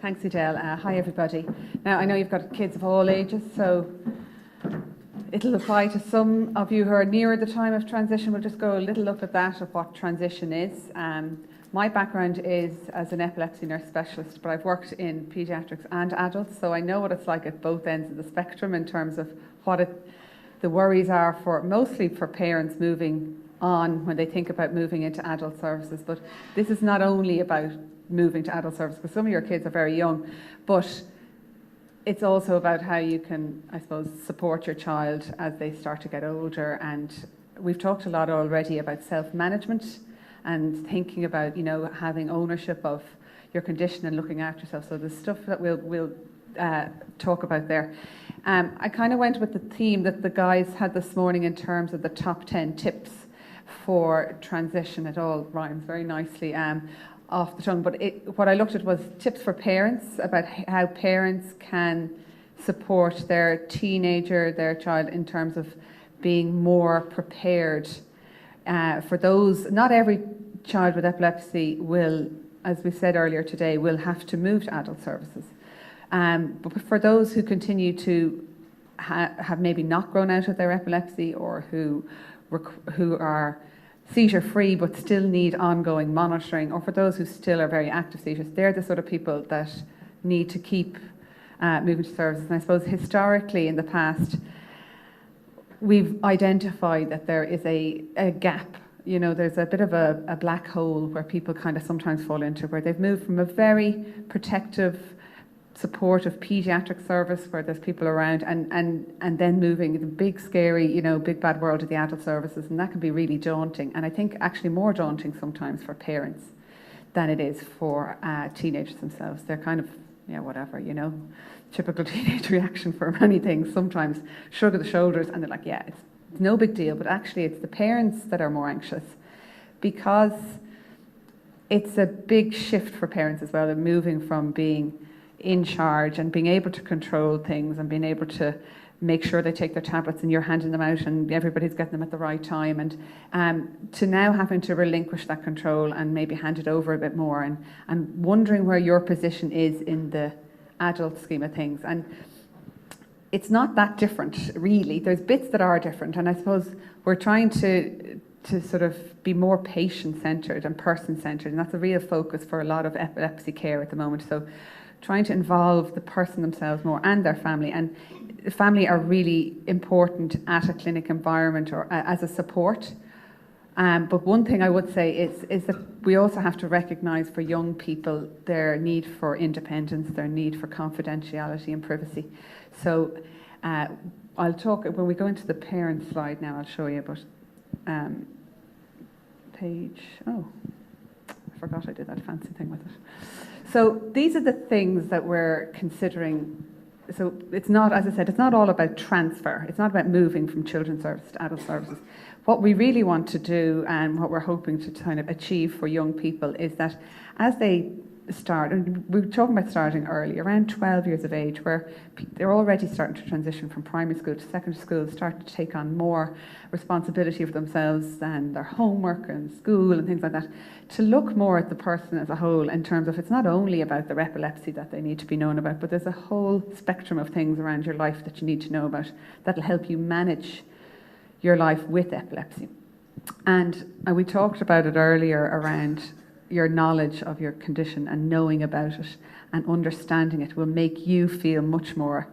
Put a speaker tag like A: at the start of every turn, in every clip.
A: Thanks, Adele. Hi, everybody. Now, I know you've got kids of all ages, so it'll apply to some of you who are nearer the time of transition. We'll just go a little look at that, of what transition is. My background is as an epilepsy nurse specialist, but I've worked in paediatrics and adults, so I know what it's like at both ends of the spectrum in terms of what the worries are mostly for parents moving on when they think about moving into adult services. But this is not only about moving to adult services, because some of your kids are very young, but it's also about how you can, I suppose, support your child as they start to get older. And we've talked a lot already about self-management and thinking about, having ownership of your condition and looking after yourself. So there's stuff that we'll talk about there. I kind of went with the theme that the guys had this morning in terms of the top 10 tips for transition. It all rhymes very nicely off the tongue, but what I looked at was tips for parents about how parents can support their teenager, their child, in terms of being more prepared for those. Not every child with epilepsy will, as we said earlier today, will have to move to adult services. But for those who continue to have maybe not grown out of their epilepsy, or who are seizure-free but still need ongoing monitoring, or for those who still are very active seizures, they're the sort of people that need to keep moving to services. And I suppose historically in the past, we've identified that there is a gap. There's a bit of a black hole where people kind of sometimes fall into, where they've moved from a very protective, supportive paediatric service where there's people around, and then moving the big scary big bad world of the adult services, and that can be really daunting, and I think actually more daunting sometimes for parents than it is for teenagers themselves. They're kind of whatever, typical teenage reaction for many things, sometimes shrug of the shoulders, and they're like, yeah, it's no big deal. But actually it's the parents that are more anxious, because it's a big shift for parents as well, and moving from being in charge and being able to control things and being able to make sure they take their tablets and you're handing them out and everybody's getting them at the right time, and to now having to relinquish that control and maybe hand it over a bit more, and wondering where your position is in the adult scheme of things. And it's not that different, really. There's bits that are different, and I suppose we're trying to sort of be more patient-centred and person-centred, and that's a real focus for a lot of epilepsy care at the moment. So trying to involve the person themselves more and their family. And the family are really important at a clinic environment or as a support. But one thing I would say is that we also have to recognise for young people their need for independence, their need for confidentiality and privacy. So I'll talk, when we go into the parent slide now, I'll show you, but I forgot I did that fancy thing with it. So these are the things that we're considering. So it's not, as I said, it's not all about transfer. It's not about moving from children's services to adult services. What we really want to do, and what we're hoping to kind of achieve for young people, is that as they start, and we were talking about starting early, around 12 years of age, where they're already starting to transition from primary school to secondary school, start to take on more responsibility for themselves and their homework and school and things like that, to look more at the person as a whole, in terms of it's not only about their epilepsy that they need to be known about, but there's a whole spectrum of things around your life that you need to know about that'll help you manage your life with epilepsy. And we talked about it earlier around your knowledge of your condition, and knowing about it and understanding it will make you feel much more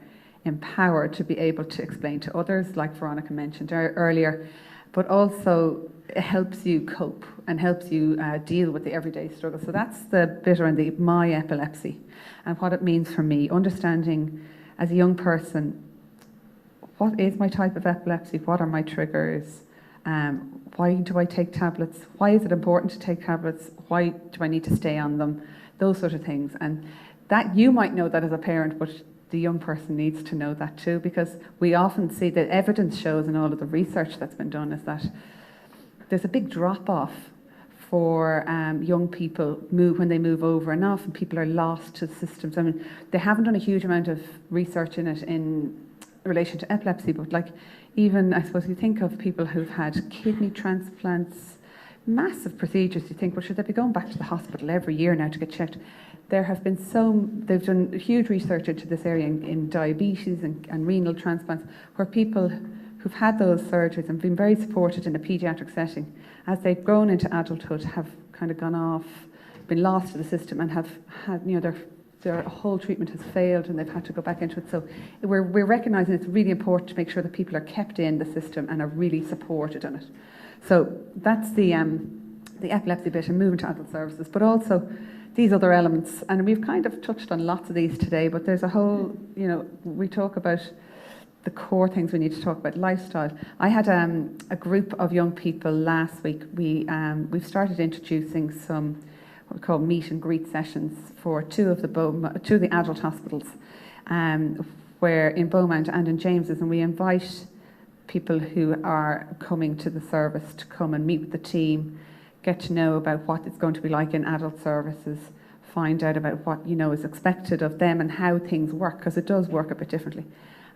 A: empowered to be able to explain to others, like Veronica mentioned earlier, but also it helps you cope and helps you deal with the everyday struggle. So that's the bit around my epilepsy and what it means for me, understanding as a young person, what is my type of epilepsy, what are my triggers, why do I take tablets? Why is it important to take tablets? Why do I need to stay on them? Those sort of things. And that, you might know that as a parent, but the young person needs to know that too, because we often see that evidence shows, in all of the research that's been done, is that there's a big drop-off for young people when they move over, and often people are lost to systems. I mean, they haven't done a huge amount of research in it in relation to epilepsy, but like, even, I suppose, you think of people who've had kidney transplants, massive procedures, you think, well, should they be going back to the hospital every year now to get checked? they've done huge research into this area in diabetes and renal transplants, where people who've had those surgeries and been very supported in a paediatric setting, as they've grown into adulthood, have kind of gone off, been lost to the system, and have had, their whole treatment has failed and they've had to go back into it. So we're recognising it's really important to make sure that people are kept in the system and are really supported in it. So that's the epilepsy bit and moving to adult services, but also these other elements, and we've kind of touched on lots of these today, but there's a whole, we talk about the core things we need to talk about. Lifestyle. I had a group of young people last week. We've started introducing some what we call meet and greet sessions for two of the adult hospitals, where in Beaumont and in James's, and we invite people who are coming to the service to come and meet with the team, get to know about what it's going to be like in adult services, find out about what is expected of them and how things work, because it does work a bit differently.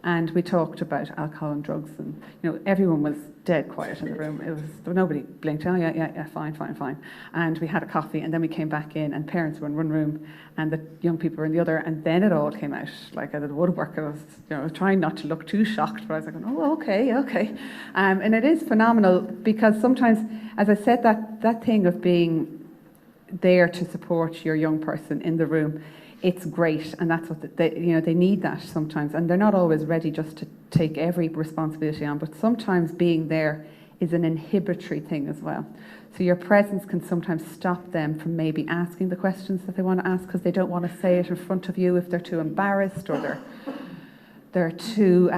A: And we talked about alcohol and drugs, and everyone was dead quiet in the room. Nobody blinked. Oh yeah, fine. And we had a coffee, and then we came back in, and parents were in one room, and the young people were in the other, and then it all came out like out of the woodwork. I was trying not to look too shocked, but I was like, oh, okay. And it is phenomenal, because sometimes, as I said, that thing of being there to support your young person in the room, it's great, and that's what they need that sometimes, and they're not always ready just to take every responsibility on, but sometimes being there is an inhibitory thing as well. So your presence can sometimes stop them from maybe asking the questions that they want to ask, because they don't want to say it in front of you if they're too embarrassed, or they're too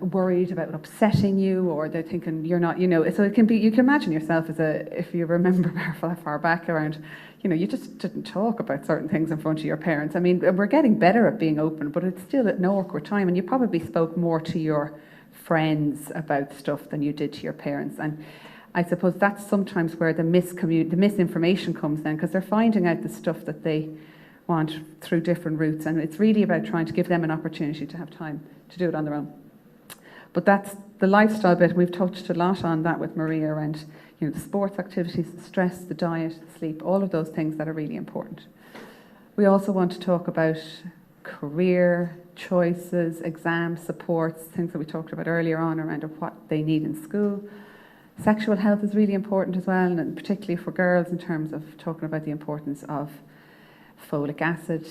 A: worried about upsetting you, or they're thinking you're not, so it can be, you can imagine yourself if you remember far back around, you just didn't talk about certain things in front of your parents. I mean, we're getting better at being open, but it's still an awkward time, and you probably spoke more to your friends about stuff than you did to your parents. And I suppose that's sometimes where the misinformation comes then, because they're finding out the stuff that they want through different routes, and it's really about trying to give them an opportunity to have time to do it on their own. But that's the lifestyle bit. We've touched a lot on that with Maria around the sports activities, the stress, the diet, the sleep, all of those things that are really important. We also want to talk about career choices, exam supports, things that we talked about earlier on around what they need in school. Sexual health is really important as well, and particularly for girls, in terms of talking about the importance of folic acid,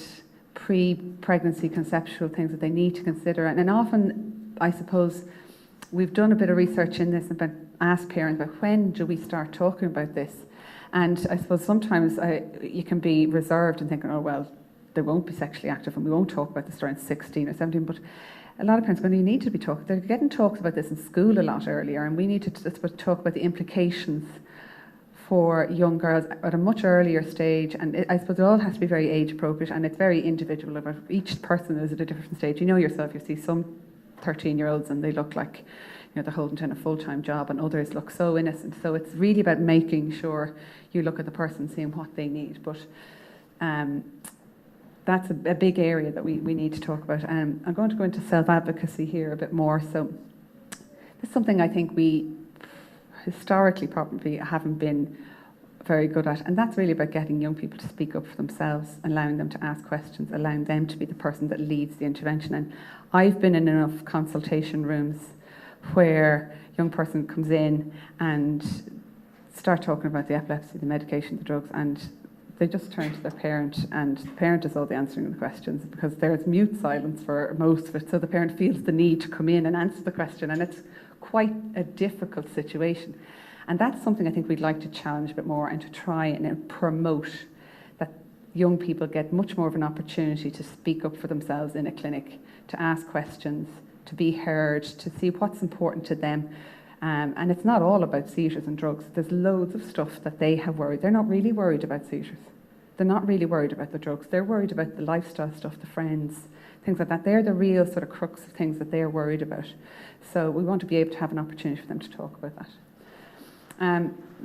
A: pre-pregnancy conceptual things that they need to consider. And often, I suppose, we've done a bit of research in this and asked parents about when do we start talking about this. And I suppose sometimes you can be reserved and thinking, oh, well, they won't be sexually active and we won't talk about this around 16 or 17. But a lot of parents, when you need to be talking, they're getting talks about this in school a lot earlier, and we need to talk about the implications for young girls at a much earlier stage. And I suppose it all has to be very age appropriate, and it's very individual. About each person is at a different stage. You know yourself, you see some 13-year-olds and they look like they're holding down a full-time job, and others look so innocent. So it's really about making sure you look at the person, seeing what they need. But that's a big area that we need to talk about. I'm going to go into self-advocacy here a bit more. So this is something I think we historically probably haven't been very good at, and that's really about getting young people to speak up for themselves, allowing them to ask questions, allowing them to be the person that leads the intervention. And I've been in enough consultation rooms where a young person comes in and start talking about the epilepsy, the medication, the drugs, and they just turn to their parent, and the parent is all the answering the questions, because there's mute silence for most of it, so the parent feels the need to come in and answer the question, and it's quite a difficult situation. And that's something I think we'd like to challenge a bit more, and to try and promote that young people get much more of an opportunity to speak up for themselves in a clinic, to ask questions, to be heard, to see what's important to them. And it's not all about seizures and drugs. There's loads of stuff that they have worried. They're not really worried about seizures. They're not really worried about the drugs. They're worried about the lifestyle stuff, the friends, things like that. They're the real sort of crux of things that they're worried about. So we want to be able to have an opportunity for them to talk about that.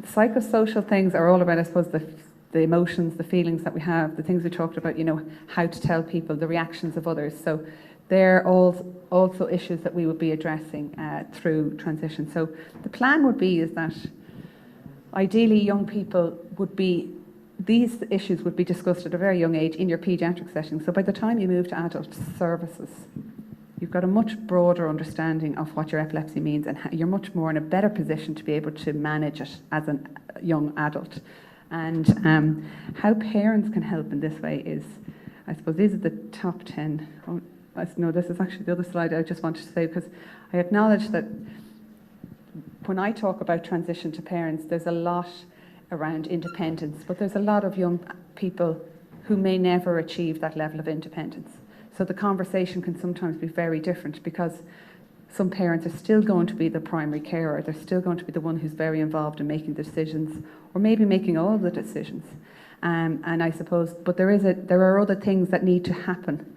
A: Psychosocial things are all about, I suppose, the emotions, the feelings that we have, the things we talked about, how to tell people, the reactions of others. So they're also issues that we would be addressing through transition. So the plan would be is that ideally young people would be these issues would be discussed at a very young age in your paediatric setting. So by the time you move to adult services, you've got a much broader understanding of what your epilepsy means, and you're much more in a better position to be able to manage it as a young adult. And how parents can help in this way is, I suppose these are the top 10. Oh, no, this is actually the other slide I just wanted to say, because I acknowledge that when I talk about transition to parents, there's a lot around independence, but there's a lot of young people who may never achieve that level of independence. So the conversation can sometimes be very different, because some parents are still going to be the primary carer. They're still going to be the one who's very involved in making the decisions, or maybe making all the decisions. And I suppose, but there are other things that need to happen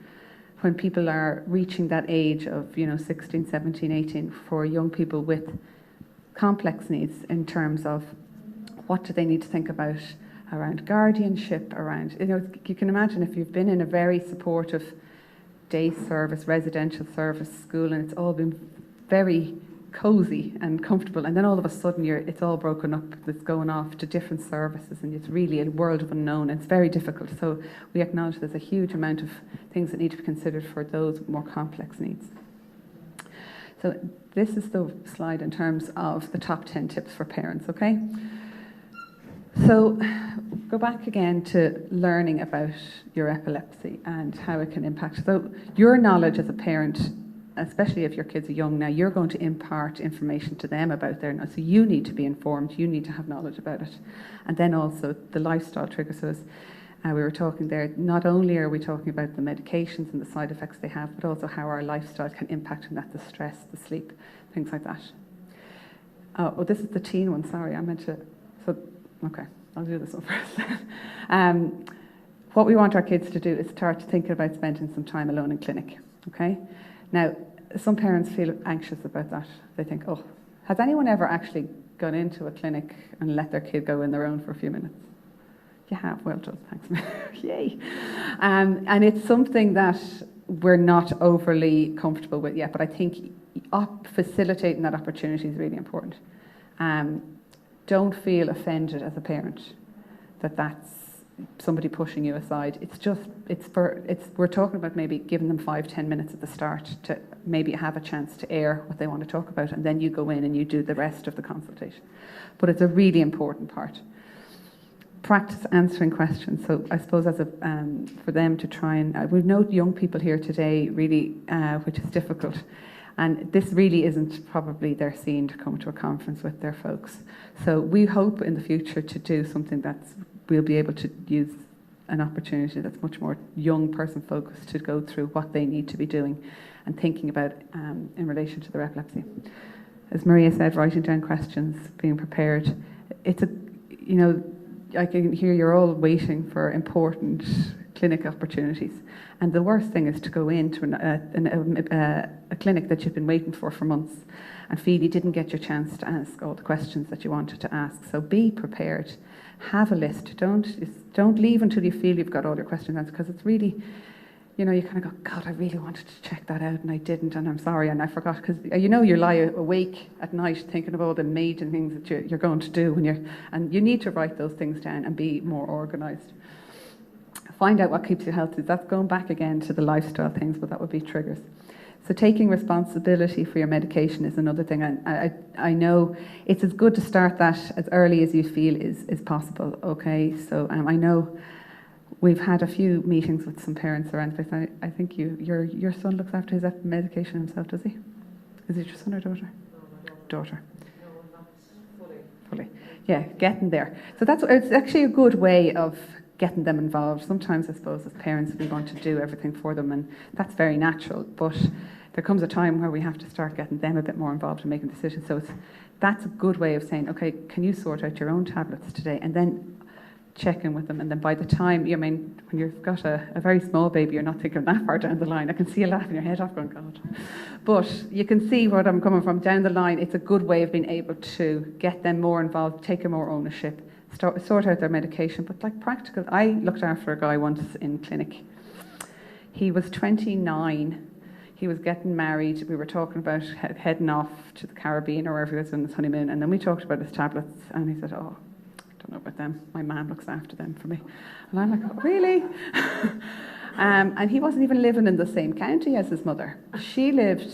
A: when people are reaching that age of 16, 17, 18, for young people with complex needs in terms of what do they need to think about around guardianship, around, you can imagine if you've been in a very supportive day service, residential service, school, and it's all been very cosy and comfortable, and then all of a sudden it's all broken up, it's going off to different services, and it's really a world of unknown, and it's very difficult. So we acknowledge there's a huge amount of things that need to be considered for those more complex needs. So this is the slide in terms of the top 10 tips for parents, okay? So go back again to learning about your epilepsy and how it can impact. So your knowledge as a parent, especially if your kids are young now, you're going to impart information to them about their knowledge. So you need to be informed, you need to have knowledge about it. And then also the lifestyle triggers. So as we were talking there, not only are we talking about the medications and the side effects they have, but also how our lifestyle can impact on that, the stress, the sleep, things like that. Oh, this is the teen one, sorry, I meant to, so, okay, I'll do this one first. What we want our kids to do is start thinking about spending some time alone in clinic, okay? Now, some parents feel anxious about that. They think, oh, has anyone ever actually gone into a clinic and let their kid go in their own for a few minutes? You have, well done, thanks. Yay. And it's something that we're not overly comfortable with yet, but I think facilitating that opportunity is really important. Don't feel offended as a parent that that's somebody pushing you aside. We're talking about maybe giving them 5-10 minutes at the start to maybe have a chance to air what they want to talk about, and then you go in and you do the rest of the consultation. But it's a really important part. Practice answering questions. So I suppose for them to try and, we know young people here today really, which is difficult. And this really isn't probably their scene to come to a conference with their folks. So we hope in the future to do something we'll be able to use an opportunity that's much more young person focused to go through what they need to be doing and thinking about in relation to their epilepsy. As Maria said, writing down questions, being prepared. I can hear you're all waiting for important clinic opportunities. And the worst thing is to go into a clinic that you've been waiting for months and feel you didn't get your chance to ask all the questions that you wanted to ask. So be prepared. Have a list. Don't leave until you feel you've got all your questions answered, because it's really, you kind of go, God, I really wanted to check that out and I didn't, and I'm sorry and I forgot, because you lie awake at night thinking of all the major things that you're going to do and you need to write those things down and be more organised. Find out what keeps you healthy. That's going back again to the lifestyle things, but that would be triggers. So taking responsibility for your medication is another thing. I know it's as good to start that as early as you feel is possible, okay? So I know we've had a few meetings with some parents around the place. I think your son looks after his medication himself, does he? Is it your son or daughter? Daughter. No, not fully. Yeah, getting there. So it's actually a good way of getting them involved. Sometimes I suppose as parents we want to do everything for them, and that's very natural, but there comes a time where we have to start getting them a bit more involved in making decisions. So that's a good way of saying, okay, can you sort out your own tablets today, and then check in with them. And then by the time, when you've got a very small baby, you're not thinking that far down the line. I can see you laughing your head off going, God. But you can see where I'm coming from. Down the line, it's a good way of being able to get them more involved, take more ownership, sort out their medication. But like practical, I looked after a guy once in clinic. He was 29. He was getting married. We were talking about heading off to the Caribbean or wherever he was on his honeymoon. And then we talked about his tablets. And he said, oh, don't know about them. My mum looks after them for me. And I'm like, oh, really? And he wasn't even living in the same county as his mother. She lived,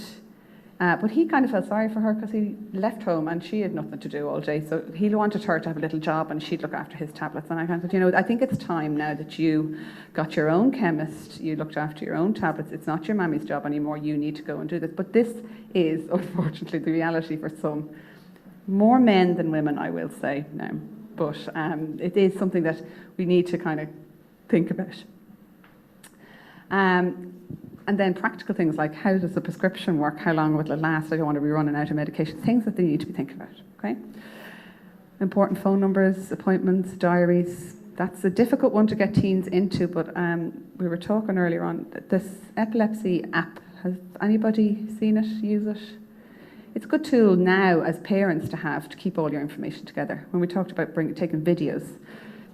A: but he kind of felt sorry for her because he left home and she had nothing to do all day. So he wanted her to have a little job and she'd look after his tablets. And I kind of thought, I think it's time now that you got your own chemist, you looked after your own tablets. It's not your mammy's job anymore. You need to go and do this. But this is, unfortunately, the reality for some. More men than women, I will say now. But it is something that we need to kind of think about. And then practical things like, how does the prescription work? How long will it last? I don't want to be running out of medication. Things that they need to be thinking about, okay? Important phone numbers, appointments, diaries. That's a difficult one to get teens into, but we were talking earlier on, this epilepsy app, has anybody seen it, use it? It's a good tool now as parents to have to keep all your information together. When we talked about taking videos,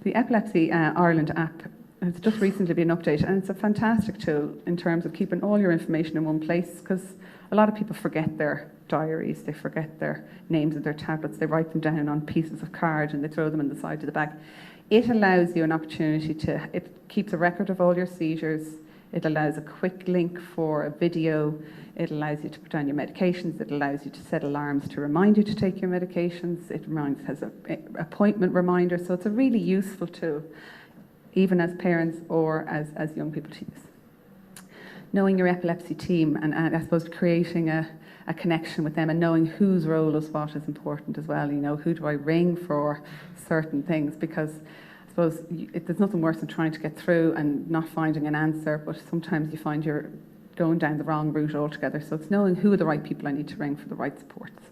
A: the Epilepsy Ireland app has just recently been updated, and it's a fantastic tool in terms of keeping all your information in one place, because a lot of people forget their diaries, they forget their names of their tablets, they write them down on pieces of card and they throw them in the side of the bag. It allows you an opportunity it keeps a record of all your seizures, it allows a quick link for a video, it allows you to put down your medications, it allows you to set alarms to remind you to take your medications, has an appointment reminder, so it's a really useful tool, even as parents or as young people to use. Knowing your epilepsy team and I suppose creating a connection with them and knowing whose role is what is important as well. Who do I ring for certain things? Because I suppose there's nothing worse than trying to get through and not finding an answer, but sometimes you find you're going down the wrong route altogether. So it's knowing who are the right people I need to ring for the right supports.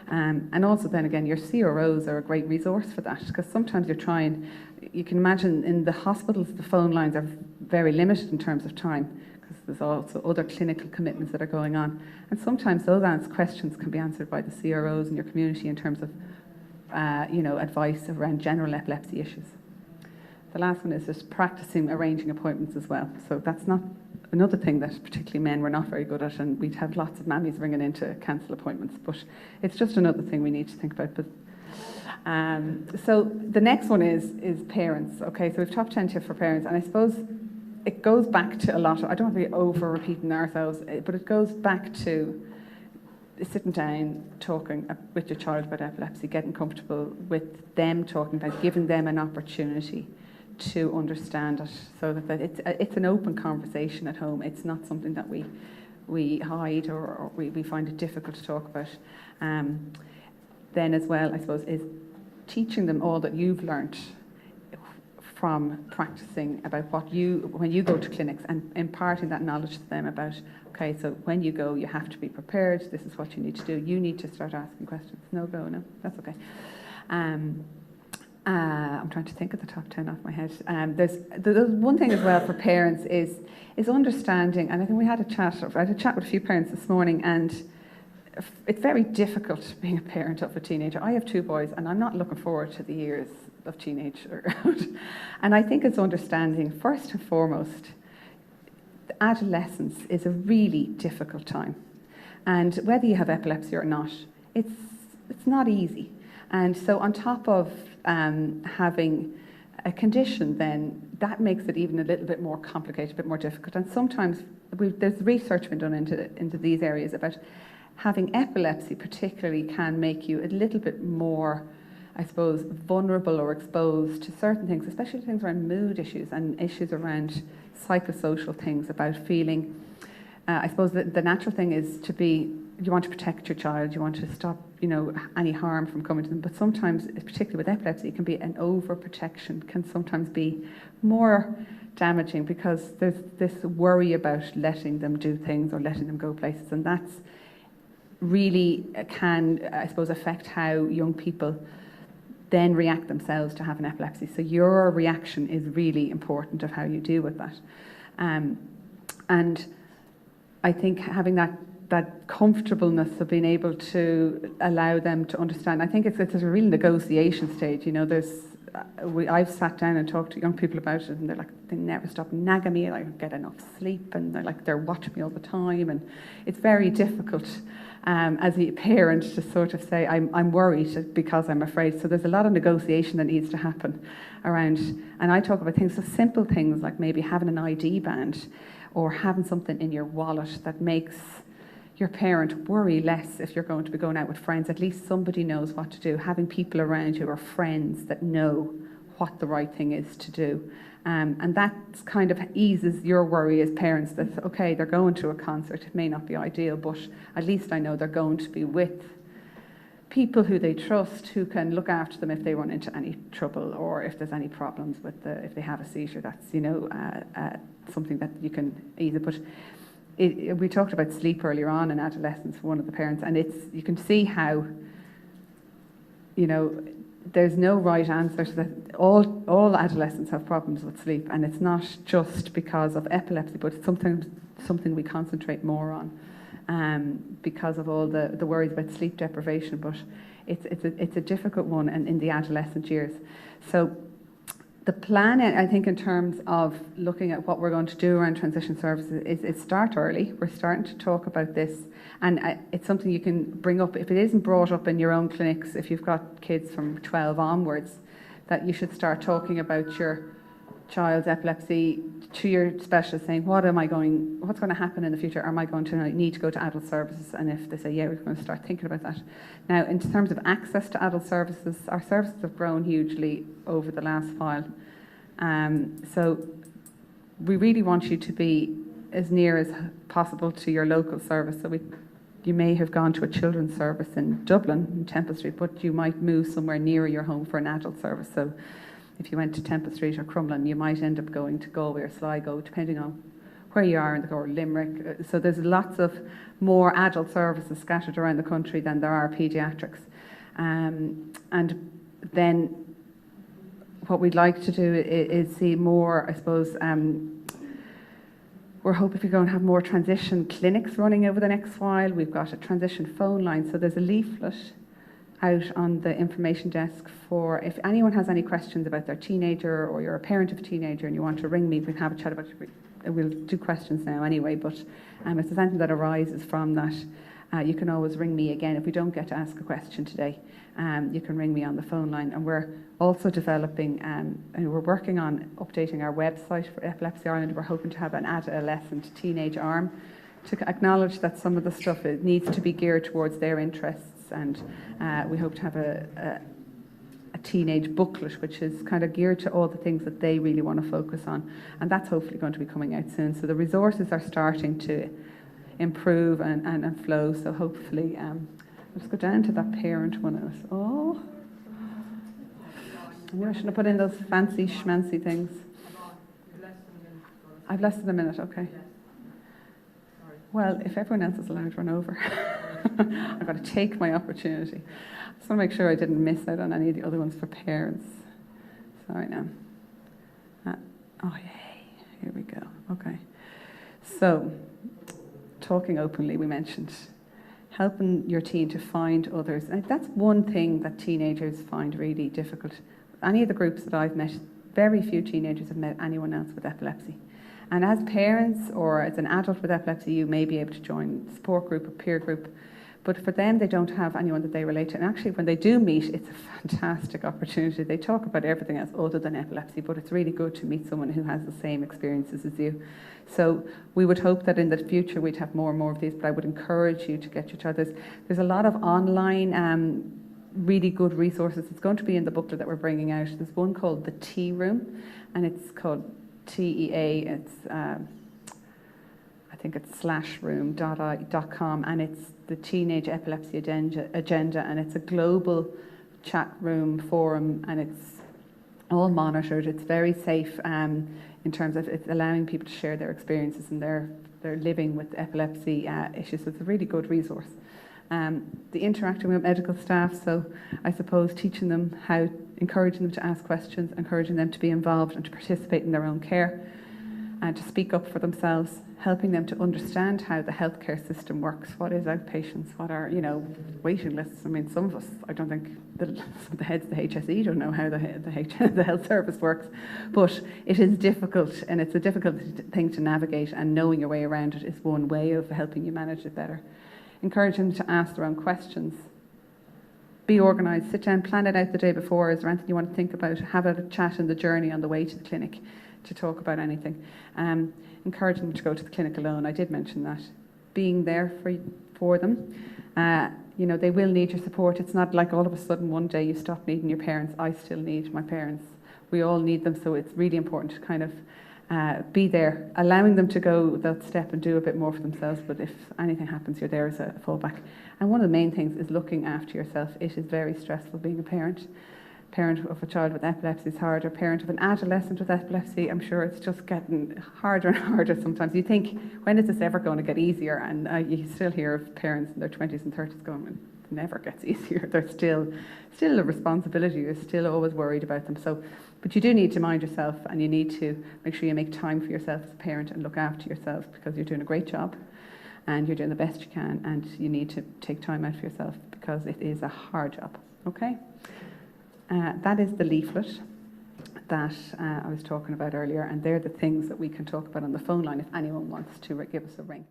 A: And also then again, your CROs are a great resource for that, because sometimes you can imagine in the hospitals, the phone lines are very limited in terms of time, because there's also other clinical commitments that are going on. And sometimes those questions can be answered by the CROs in your community in terms of, advice around general epilepsy issues. The last one is just practicing arranging appointments as well. So that's not another thing that particularly men were not very good at, and we'd have lots of mammies ringing in to cancel appointments, but it's just another thing we need to think about. But so the next one is parents. Okay, so we've top 10 tips for parents, and I suppose it goes back to a lot of, I don't want to be over repeating ourselves, but it goes back to sitting down, talking with your child about epilepsy, getting comfortable with them talking about, giving them an opportunity to understand it, so that it's an open conversation at home. It's not something that we hide or we find it difficult to talk about. Then as well, I suppose, is teaching them all that you've learnt from practicing about when you go to clinics, and imparting that knowledge to them about, okay, so when you go, you have to be prepared, this is what you need to do, you need to start asking questions. No, that's okay. I'm trying to think of the top 10 off my head. There's one thing as well for parents is understanding, and I think I had a chat with a few parents this morning, and it's very difficult being a parent of a teenager. I have 2 boys, and I'm not looking forward to the years of teenager. And I think it's understanding, first and foremost, adolescence is a really difficult time. And whether you have epilepsy or not, it's not easy. And so on top of having a condition, then that makes it even a little bit more complicated, a bit more difficult. And sometimes there's research been done into these areas about having epilepsy particularly can make you a little bit more, I suppose, vulnerable or exposed to certain things, especially things around mood issues and issues around psychosocial things, about feeling, I suppose the natural thing is you want to protect your child, you want to stop, any harm from coming to them. But sometimes, particularly with epilepsy, it can be an overprotection, can sometimes be more damaging, because there's this worry about letting them do things or letting them go places, and that's really can, I suppose, affect how young people then react themselves to having epilepsy. So your reaction is really important of how you deal with that. And I think having that comfortableness of being able to allow them to understand, I think it's a real negotiation stage. There's I've sat down and talked to young people about it, and they're like, they never stop nagging me, I don't get enough sleep, and they're watching me all the time, and it's very difficult as a parent to sort of say, I'm worried because I'm afraid. So there's a lot of negotiation that needs to happen around, and I talk about things, so simple things like maybe having an ID band or having something in your wallet that makes your parent worry less if you're going to be going out with friends. At least somebody knows what to do. Having people around you or friends that know what the right thing is to do. And that kind of eases your worry as parents that, okay, they're going to a concert. It may not be ideal, but at least I know they're going to be with people who they trust, who can look after them if they run into any trouble or if there's any problems with if they have a seizure. That's, something that you can ease it. But we talked about sleep earlier on in adolescence for one of the parents, and you can see how, there's no right answer to that. All adolescents have problems with sleep, and it's not just because of epilepsy, but it's something we concentrate more on because of all the worries about sleep deprivation. But it's a difficult one in the adolescent years. So the plan, I think, in terms of looking at what we're going to do around transition services is start early. We're starting to talk about this, and it's something you can bring up. If it isn't brought up in your own clinics, if you've got kids from 12 onwards, that you should start talking about your child's epilepsy to your specialist, saying, what's going to happen in the future? Am I going to need to go to adult services? And if they say, yeah, we're going to start thinking about that. Now, in terms of access to adult services, our services have grown hugely over the last while. So we really want you to be as near as possible to your local service. So you may have gone to a children's service in Dublin, in Temple Street, but you might move somewhere nearer your home for an adult service. So if you went to Temple Street or Crumlin, you might end up going to Galway or Sligo, depending on where you are, or Limerick. So there's lots of more adult services scattered around the country than there are paediatrics. And then what we'd like to do is see more, I suppose, we're hoping to go and have more transition clinics running over the next while. We've got a transition phone line, so there's a leaflet out on the information desk for if anyone has any questions about their teenager, or you're a parent of a teenager and you want to ring me, we can have a chat about it. We'll do questions now anyway, but if there's anything that arises from that, you can always ring me again. If we don't get to ask a question today, you can ring me on the phone line. And we're also developing, and we're working on updating our website for Epilepsy Ireland. We're hoping to have an adolescent teenage arm to acknowledge that some of the stuff needs to be geared towards their interests. And we hope to have a teenage booklet which is kind of geared to all the things that they really want to focus on, and that's hopefully going to be coming out soon. So the resources are starting to improve and flow, so hopefully let's go down to that parent one. I knew I shouldn't have put in those fancy schmancy things. I've less than a minute, okay. Well, if everyone else is allowed to run over, I've got to take my opportunity. I just want to make sure I didn't miss out on any of the other ones for parents. Sorry now. Oh, yay. Here we go. Okay. So, talking openly, we mentioned helping your teen to find others. And that's one thing that teenagers find really difficult. Any of the groups that I've met, very few teenagers have met anyone else with epilepsy. And as parents or as an adult with epilepsy, you may be able to join a support group, a peer group. But for them, they don't have anyone that they relate to. And actually, when they do meet, it's a fantastic opportunity. They talk about everything else other than epilepsy, but it's really good to meet someone who has the same experiences as you. So we would hope that in the future we'd have more and more of these, but I would encourage you to get your child. There's a lot of online really good resources. It's going to be in the booklet that we're bringing out. There's one called The Tea Room, and it's called TEA. It's I think it's /room.com, and it's the Teenage Epilepsy Agenda, and it's a global chat room forum, and it's all monitored. It's very safe in terms of it's allowing people to share their experiences and their living with epilepsy issues. So it's a really good resource. The interacting with medical staff, so I suppose teaching them encouraging them to ask questions, encouraging them to be involved and to participate in their own care. and to speak up for themselves, helping them to understand how the healthcare system works. What is outpatients? What are, waiting lists? I mean, some of us, I don't think, some of the heads of the HSE don't know how the health service works, but it is difficult, and it's a difficult thing to navigate, and knowing your way around it is one way of helping you manage it better. Encourage them to ask their own questions. Be organised, sit down, plan it out the day before. Is there anything you want to think about? Have a chat in the journey on the way to the clinic to talk about anything. Encourage them to go to the clinic alone. I did mention that. Being there for them. They will need your support. It's not like all of a sudden one day you stop needing your parents. I still need my parents. We all need them, so it's really important to kind of be there, allowing them to go that step and do a bit more for themselves, but if anything happens, you're there as a fallback. And one of the main things is looking after yourself. It is very stressful being a parent. Parent of a child with epilepsy is harder. Parent of an adolescent with epilepsy, I'm sure it's just getting harder and harder sometimes. You think, when is this ever going to get easier? And you still hear of parents in their 20s and 30s going, it never gets easier. There's still a responsibility. You're still always worried about them. But you do need to mind yourself, and you need to make sure you make time for yourself as a parent and look after yourself, because you're doing a great job and you're doing the best you can, and you need to take time out for yourself because it is a hard job. Okay? That is the leaflet that I was talking about earlier, and they're the things that we can talk about on the phone line if anyone wants to give us a ring.